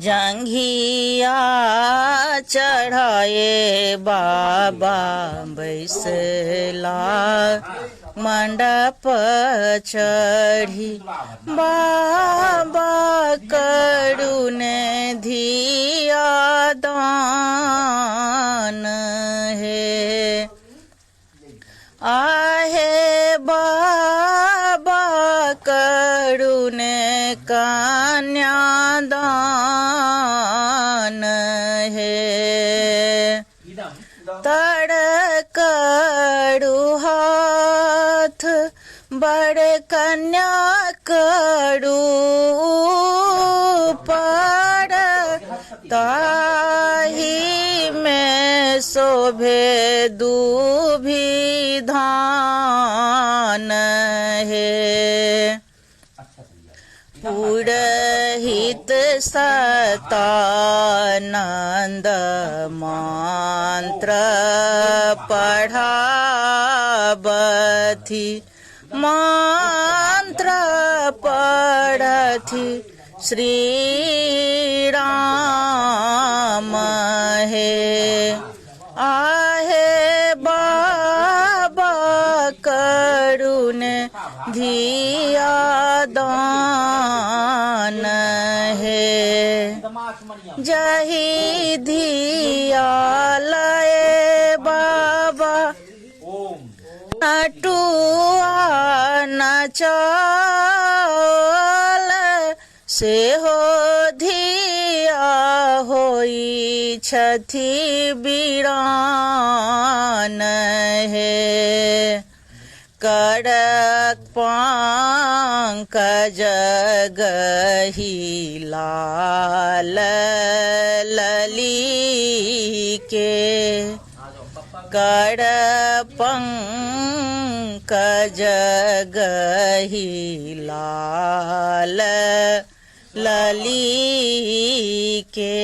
जंघिया चढ़ाए बाबा बैसला मंडप चढ़ी बाबा करुणे धिया दान है आहे बाबा करुणे कन्यादान है तड़कड़ू हाथ बड़ कन्या कड़ू पड़ ताही में शोभे दूभी धान है पुरहित सतानंद मंत्र पढ़ावथी मंत्र पढ़थी श्री राम है आहे बाबा करुणे धिया दान है जही धिया लए बाबा नटुआ नचल से हो धिया होई छथी बीरान है कड़क पंकज गही लाल लली के कड़क पंकज गही लाल लली के